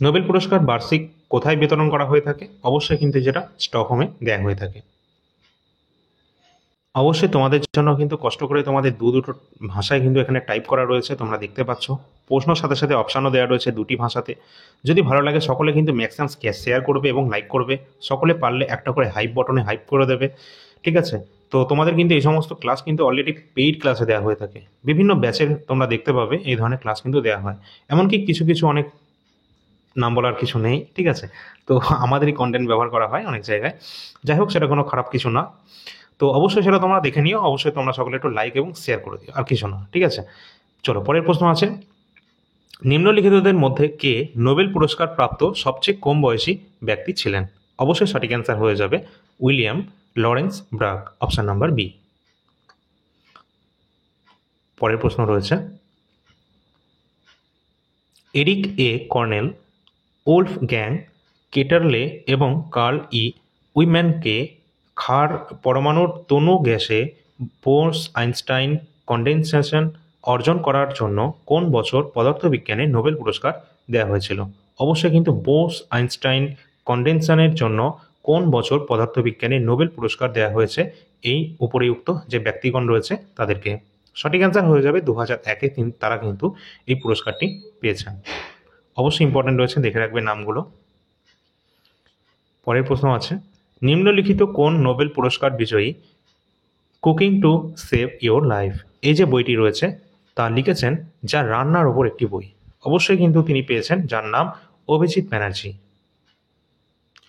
নোবেল পুরস্কার বার্ষিক কোথায় বিতরণ করা হয়ে থাকে? অবশ্যই কিন্তু যেটা স্টকহোমে দেয়া হয়ে থাকে। অবশ্যই তোমাদের জন্য কিন্তু কষ্ট করে তোমাদের দুটো ভাষায় কিন্তু এখানে টাইপ করা রয়েছে, তোমরা দেখতে পাচ্ছ। প্রশ্নের সাথে সাথে অপশানও দেওয়া রয়েছে দুটি ভাষাতে। যদি ভালো লাগে সকলে কিন্তু ম্যাক্সিমাম শেয়ার করবে এবং লাইক করবে। সকলে পারলে একটা করে হাইপ বটনে হাইপ করে দেবে, ঠিক আছে? তো তোমাদের কিন্তু এই সমস্ত ক্লাস কিন্তু অলরেডি পেইড ক্লাসে দেওয়া হয়ে থাকে। বিভিন্ন ব্যাচের তোমরা দেখতে পাবে এই ধরনের ক্লাস কিন্তু দেওয়া হয়। এমনকি কিছু কিছু অনেক নাম বলার কিছু নেই, ঠিক আছে? তো আমাদেরই কন্টেন্ট ব্যবহার করা হয় অনেক জায়গায়। যাই হোক, সেটা কোনো খারাপ কিছু না। তো অবশ্যই সেটা তোমরা দেখে নিও। অবশ্যই তোমরা সকলে একটু লাইক এবং শেয়ার করে দিও, আর কিছু না, ঠিক আছে? চলো পরের প্রশ্ন আছে, নিম্নলিখিতদের মধ্যে কে নোবেল পুরস্কার প্রাপ্ত সবচেয়ে কম বয়সী ব্যক্তি ছিলেন? অবশ্যই সঠিক অ্যান্সার হয়ে যাবে William Lawrence Bragg. Option number B. পরের প্রশ্ন রয়েছে, Eric A Cornell, Wolfgang Ketterle এবং কার্ল ই উইম্যানকে ক্ষার পরমাণুর তনু গ্যাসে বোস আইনস্টাইন কন্ডেনসেশন অর্জন করার জন্য কোন বছর পদার্থবিজ্ঞানে নোবেল পুরস্কার দেওয়া হয়েছিল? অবশ্যই কিন্তু বোস আইনস্টাইন কন্ডেনশনের জন্য কোন বছর পদার্থবিজ্ঞানে নোবেল পুরস্কার দেওয়া হয়েছে এই উপরিউক্ত যে ব্যক্তিগণ রয়েছে তাদেরকে? সঠিক অ্যান্সার হয়ে যাবে 2001-এ তারা কিন্তু এই পুরস্কারটি পেয়েছেন। অবশ্যই ইম্পর্টেন্ট রয়েছে, দেখে রাখবে নামগুলো। পরের প্রশ্ন আছে, নিম্নলিখিত কোন নোবেল পুরস্কার বিজয়ী cooking to save your life এই যে বইটি রয়েছে তা লিখেছেন যা রান্নার ওপর একটি বই? অবশ্যই কিন্তু তিনি পেয়েছেন, যার নাম Abhijit Banerjee.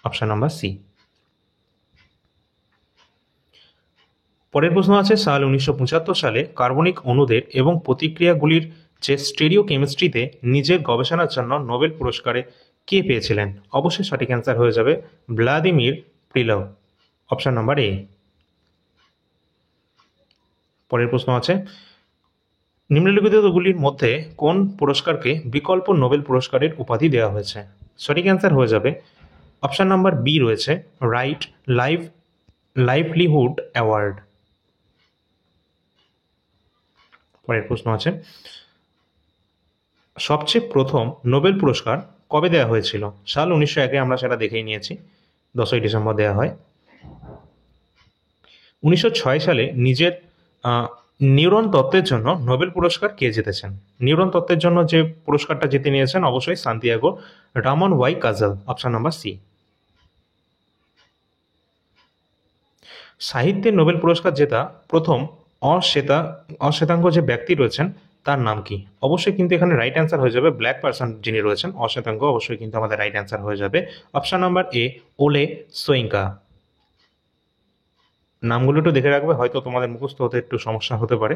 Option number C. পরের প্রশ্ন আছে, সাল 1975 সালে কার্বনিক অণুদের এবং প্রতিক্রিয়াগুলির যে স্টেরিও কেমিস্ট্রিতে নিজের গবেষণার জন্য নোবেল পুরস্কারে কে পেয়েছিলেন? অবশ্যই সঠিক অ্যান্সার হয়ে যাবে Vladimir Prelog. Option number A. পরের প্রশ্ন আছে, নিম্নলিখিতগুলির মধ্যে কোন পুরস্কারকে বিকল্প নোবেল পুরস্কারের উপাধি দেওয়া হয়েছে? সঠিক অ্যান্সার হয়ে যাবে অপশন নাম্বার বি রয়েছে রাইট লাইভলিহুড অ্যাওয়ার্ড। পরের প্রশ্ন আছে, সবচেয়ে প্রথম নোবেল পুরস্কার কবে দেওয়া হয়েছিল? সাল 1901-এ আমরা সেটা দেখেই নিয়েছি, 10ই ডিসেম্বর দেওয়া হয়। 1906 সালে নিজের নিউরন তত্ত্বের জন্য নোবেল পুরস্কার কে জিতেছেন? নিউরন তত্ত্বের জন্য যে পুরস্কারটা জিতে নিয়েছেন অবশ্যই Santiago Ramon y Cajal. Option number C. সাহিত্যে নোবেল পুরস্কার জেতা প্রথম অশ্বেতাঙ্গ যে ব্যক্তি রয়েছেন তার নাম কি? অবশ্যই কিন্তু এখানে রাইট অ্যান্সার হয়ে যাবে ব্ল্যাক পার্সন যিনি রয়েছেন অশ্বেতাঙ্গ, অবশ্যই কিন্তু আমাদের রাইট অ্যান্সার হয়ে যাবে অপশন নাম্বার এ, ওলে সোয়িঙ্কা। নামগুলো একটু দেখে রাখবে, হয়তো তোমাদের মুখস্থ হতে একটু সমস্যা হতে পারে,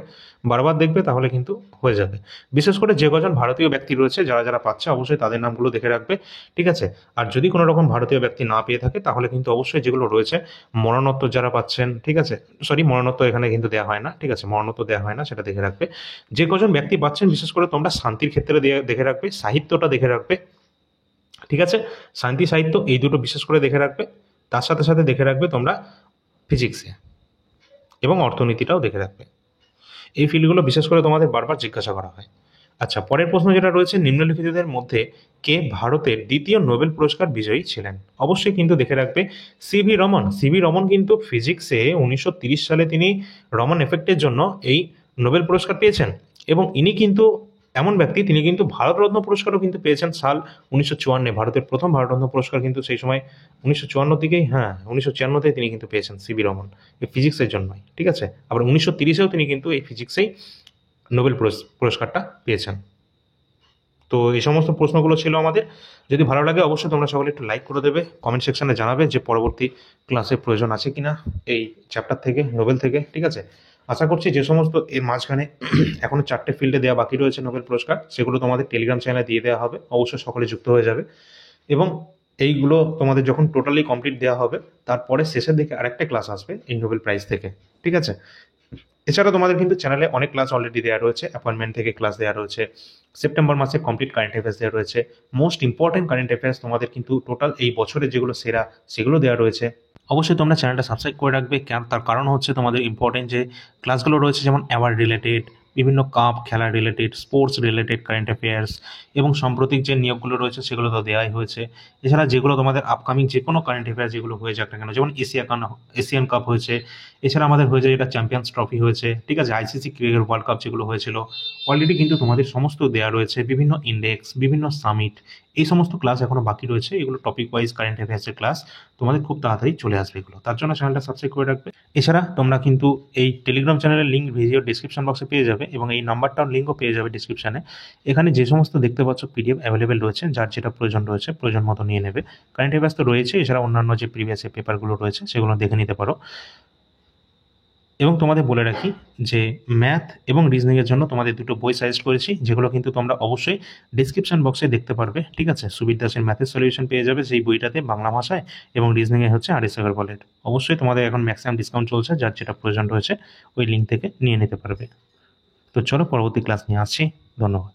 বারবার দেখবে তাহলে কিন্তু হয়ে যাবে। বিশেষ করে যে কজন ভারতীয় ব্যক্তি রয়েছে যারা যারা পাচ্ছে অবশ্যই তাদের নামগুলো দেখে রাখবে, ঠিক আছে। আর যদি কোনো রকম ভারতীয় ব্যক্তি না পেয়ে থাকে তাহলে কিন্তু অবশ্যই যেগুলো রয়েছে মরণোত্তর যারা পাচ্ছেন, ঠিক আছে, সরি মরণোত্তর এখানে কিন্তু দেওয়া হয় না, ঠিক আছে, মরণোত্তর দেওয়া হয় না, সেটা দেখে রাখবে। যে কজন ব্যক্তি পাচ্ছেন বিশেষ করে তোমরা শান্তির ক্ষেত্রে দেখে রাখবে, সাহিত্যটা দেখে রাখবে, ঠিক আছে, শান্তি সাহিত্য এই দুটো বিশেষ করে দেখে রাখবে। তার সাথে সাথে দেখে রাখবে তোমরা ফিজিক্সে এবং অর্থনীতিটাও দেখে রাখবে। এই ফিল্ডগুলো বিশেষ করে তোমাদের বারবার জিজ্ঞাসা করা হয়। আচ্ছা, পরের প্রশ্ন যেটা রয়েছে, নিম্নলিখিতদের মধ্যে কে ভারতের দ্বিতীয় নোবেল পুরস্কার বিজয়ী ছিলেন? অবশ্যই কিন্তু দেখে রাখবে সিভি রমন। সিভি রমন কিন্তু ফিজিক্সে 1930 সালে তিনি রমন এফেক্টের জন্য এই নোবেল পুরস্কার পেয়েছেন, এবং ইনি কিন্তু এমন ব্যক্তি, তিনি কিন্তু ভারতরত্ন পুরস্কারও কিন্তু পেয়েছেন সাল 1954। ভারতের প্রথম ভারতরত্ন পুরস্কার কিন্তু সেই সময় 1954 দিকেই, হ্যাঁ 1954তেই তিনি কিন্তু পেয়েছেন সিভি রমন, এই ফিজিক্সের জন্যই, ঠিক আছে। আবার 1930-এও তিনি কিন্তু এই ফিজিক্সেই নোবেল পুরস্কারটা পেয়েছেন। তো এই সমস্ত প্রশ্নগুলো ছিল আমাদের। যদি ভালো লাগে অবশ্যই তোমরা সকলে একটু লাইক করে দেবে, কমেন্ট সেকশনে জানাবে যে পরবর্তী ক্লাসে প্রয়োজন আছে কিনা এই চ্যাপ্টার থেকে, নোবেল থেকে, ঠিক আছে। আশা করছি যে সমস্ত এর মাঝখানে এখনো 4টে ফিল্ডে দেওয়া বাকি রয়েছে নোবেল পুরস্কার, সেগুলো তোমাদের টেলিগ্রাম চ্যানেলে দিয়ে দেওয়া হবে, অবশ্যই সকলে যুক্ত হয়ে যাবে। এবং এইগুলো তোমাদের যখন টোটালি কমপ্লিট দেওয়া হবে তারপরে শেষের দিকে আরেকটা ক্লাস আসবে এই নোবেল প্রাইজ থেকে, ঠিক আছে। এছাড়া তোমাদের কিন্তু চ্যানেলে অনেক ক্লাস অলরেডি দেওয়া রয়েছে, অ্যাপয়েন্টমেন্ট থেকে ক্লাস দেওয়া রয়েছে, সেপ্টেম্বর মাসে কমপ্লিট কারেন্ট অ্যাফেয়ার্স দেওয়া রয়েছে, মোস্ট ইম্পর্টেন্ট কারেন্ট অ্যাফেয়ার্স তোমাদের কিন্তু টোটাল এই বছরে যেগুলো সেরা সেগুলো দেওয়া রয়েছে। অবশ্যই তোমরা চ্যানেলটা সাবস্ক্রাইব করে রাখবে, তার কারণ হচ্ছে তোমাদের ইম্পর্টেন্ট যে ক্লাসগুলো রয়েছে, যেমন অ্যাওয়ার্ড রিলেটেড, বিভিন্ন কাপ খেলা related, sports related current affairs, এবং সাম্প্রতিক যে নিয়োগগুলো রয়েছে সেগুলো তো দেওয়াই হয়েছে। এছাড়া যেগুলো তোমাদের আপকামিং যে কোনো কারেন্ট অ্যাফেয়ার্স যেগুলো হয়ে যাক না কেন, যেমন এশিয়ান কাপ হয়েছে, এছাড়া আমাদের হয়ে যায় এটা চ্যাম্পিয়ন্স ট্রফি হয়েছে, ঠিক আছে, আইসিসি ক্রিকেট ওয়ার্ল্ড কাপ যেগুলো হয়েছিল, অলরেডি কিন্তু তোমাদের সমস্ত দেওয়া রয়েছে, বিভিন্ন ইন্ডেক্স, বিভিন্ন সামিট, এই সমস্ত ক্লাস এখনো বাকি রয়েছে। এগুলো টপিক ওয়াইজ কারেন্ট অ্যাফেয়ার্সের ক্লাস, তোমাদের খুব তাড়াতাড়ি চলে আসবে এগুলো, তার জন্য চ্যানেলটা সাবস্ক্রাইব করে রাখবে। এছাড়া তোমরা কিন্তু এই টেলিগ্রাম চ্যানেলের লিঙ্ক ভিডিও ডিসক্রিপশন বক্সে পেয়ে যাবে, এবং এই নাম্বারটার লিঙ্কও পেয়ে যাবে ডিসক্রিপশনে। এখানে যে সমস্ত দেখতে পাচ্ছ পিডিএফ অ্যাভেলেবেল রয়েছে, যার যেটা প্রয়োজন রয়েছে প্রয়োজন মতো নিয়ে নেবে। কারেন্ট অ্যাফেয়ার্স তো রয়েছে, এছাড়া অন্যান্য যে প্রিভিয়াস পেপারগুলো রয়েছে সেগুলো দেখে নিতে পারো। এবং তোমাদের বলে রাখি যে ম্যাথ এবং রিজনিংয়ের জন্য তোমাদের দুটো বই সাজেস্ট করেছি, যেগুলো কিন্তু তোমরা অবশ্যই ডিসক্রিপশন বক্সে দেখতে পারবে, ঠিক আছে। সুবীর দাসের ম্যাথের সলিউশন পেয়ে যাবে সেই বইটাতে বাংলা ভাষায়, এবং রিজনিংয়ে হচ্ছে আর.এস. আগরওয়ালের। অবশ্যই তোমাদের এখন ম্যাক্সিমাম ডিসকাউন্ট চলছে, যার যেটা প্রয়োজন রয়েছে ওই লিঙ্ক থেকে নিয়ে নিতে পারবে। তো চলো পরবর্তী ক্লাস নিয়ে আসছি, ধন্যবাদ।